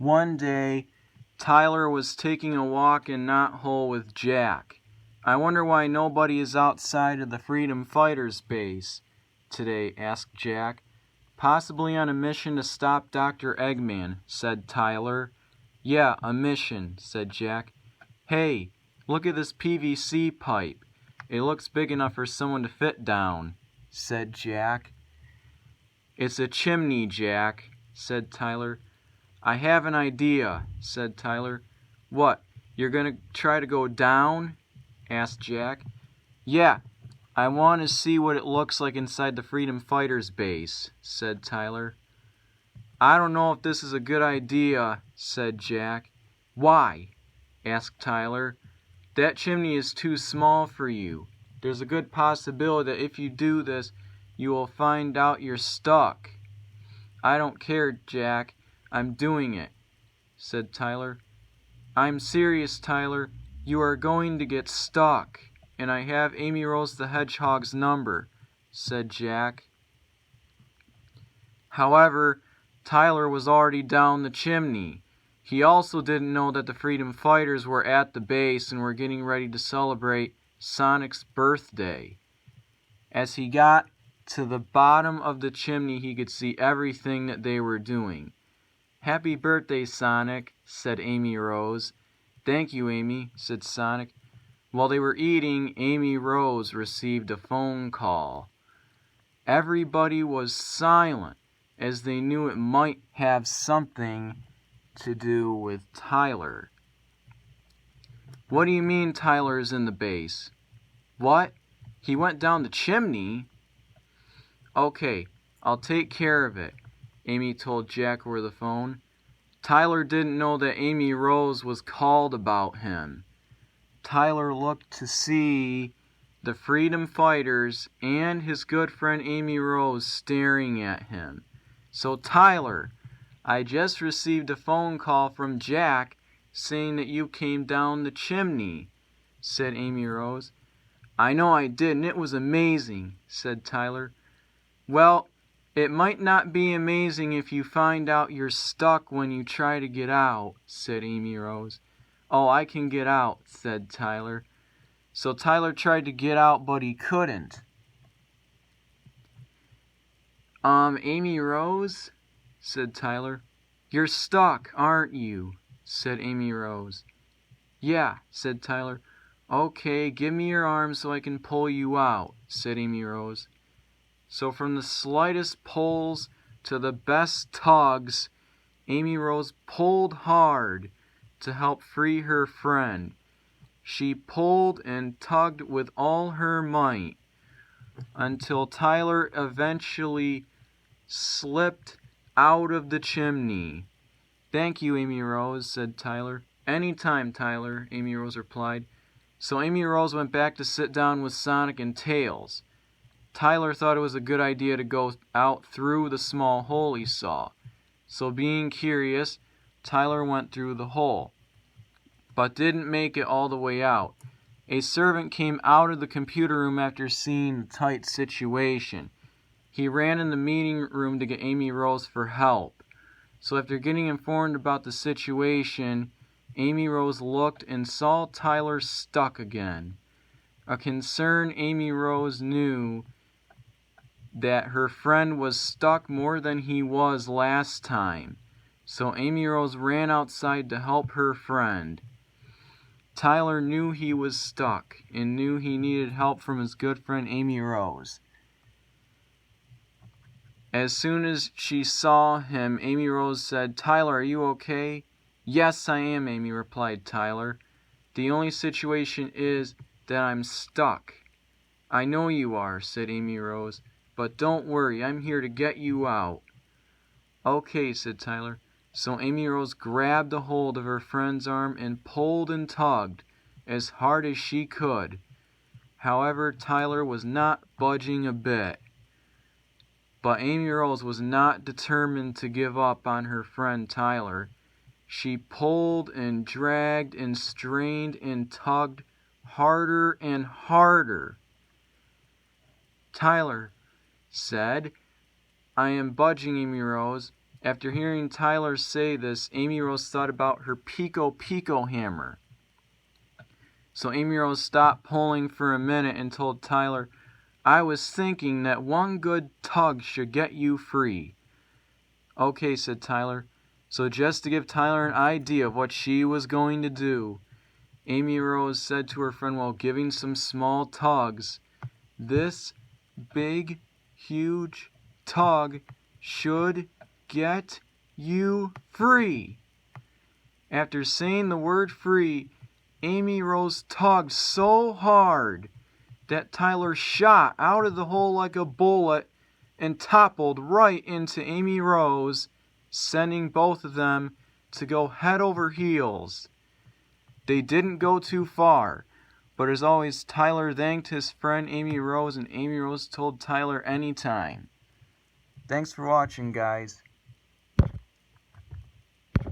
One day, Tyler was taking a walk in Knot Hole with Jack. "I wonder why nobody is outside of the Freedom Fighters base today," asked Jack. "Possibly on a mission to stop Dr. Eggman," said Tyler. "Yeah, a mission," said Jack. "Hey, look at this PVC pipe. It looks big enough for someone to fit down," said Jack. "It's a chimney, Jack," said Tyler. "I have an idea," said Tyler. "What, you're going to try to go down?" asked Jack. "Yeah, I want to see what it looks like inside the Freedom Fighters base," said Tyler. "I don't know if this is a good idea," said Jack. "Why?" asked Tyler. "That chimney is too small for you. There's a good possibility that if you do this, you will find out you're stuck." "I don't care, Jack. I'm doing it," said Tyler. "I'm serious, Tyler. You are going to get stuck, and I have Amy Rose the Hedgehog's number," said Jack. However, Tyler was already down the chimney. He also didn't know that the Freedom Fighters were at the base and were getting ready to celebrate Sonic's birthday. As he got to the bottom of the chimney, he could see everything that they were doing. "Happy birthday, Sonic," said Amy Rose. "Thank you, Amy," said Sonic. While they were eating, Amy Rose received a phone call. Everybody was silent, as they knew it might have something to do with Tyler. "What do you mean Tyler is in the base?" "What? He went down the chimney?" "Okay, I'll take care of it," Amy told Jack over the phone. Tyler didn't know that Amy Rose was called about him. Tyler looked to see the Freedom Fighters and his good friend Amy Rose staring at him. "So Tyler, I just received a phone call from Jack saying that you came down the chimney," said Amy Rose. "I know I did, and it was amazing," said Tyler. "Well, it might not be amazing if you find out you're stuck when you try to get out," said Amy Rose. "Oh, I can get out," said Tyler. So Tyler tried to get out, but he couldn't. "Amy Rose," said Tyler. "You're stuck, aren't you?" said Amy Rose. "Yeah," said Tyler. "Okay, give me your arm so I can pull you out," said Amy Rose. So from the slightest pulls to the best tugs, Amy Rose pulled hard to help free her friend. She pulled and tugged with all her might until Tyler eventually slipped out of the chimney. "Thank you, Amy Rose," said Tyler. "Anytime, Tyler," Amy Rose replied. So Amy Rose went back to sit down with Sonic and Tails. Tyler thought it was a good idea to go out through the small hole he saw. So being curious, Tyler went through the hole, but didn't make it all the way out. A servant came out of the computer room after seeing the tight situation. He ran in the meeting room to get Amy Rose for help. So after getting informed about the situation, Amy Rose looked and saw Tyler stuck again. A concern Amy Rose knew that her friend was stuck more than he was last time. So Amy Rose ran outside to help her friend. Tyler knew he was stuck and knew he needed help from his good friend Amy Rose. As soon as she saw him, Amy Rose said, "Tyler, are you okay?" "Yes, I am," Amy replied. Tyler, "the only situation is that I'm stuck." "I know you are," said Amy Rose, "but don't worry, I'm here to get you out." "Okay," said Tyler. So Amy Rose grabbed a hold of her friend's arm and pulled and tugged as hard as she could. However, Tyler was not budging a bit. But Amy Rose was not determined to give up on her friend Tyler. She pulled and dragged and strained and tugged harder and harder. Tyler said, "I am budging, Amy Rose, After hearing Tyler say this, Amy Rose thought about her Pico Pico hammer. So Amy Rose stopped pulling for a minute and told Tyler, "I was thinking that one good tug should get you free." "Okay," said Tyler. So just to give Tyler an idea of what she was going to do, Amy Rose said to her friend while giving some small tugs, "This big, huge tug should get you free." After saying the word free, Amy Rose tugged so hard that Tyler shot out of the hole like a bullet and toppled right into Amy Rose, sending both of them to go head over heels. They didn't go too far, but as always, Tyler thanked his friend Amy Rose, and Amy Rose told Tyler anytime. Thanks for watching, guys.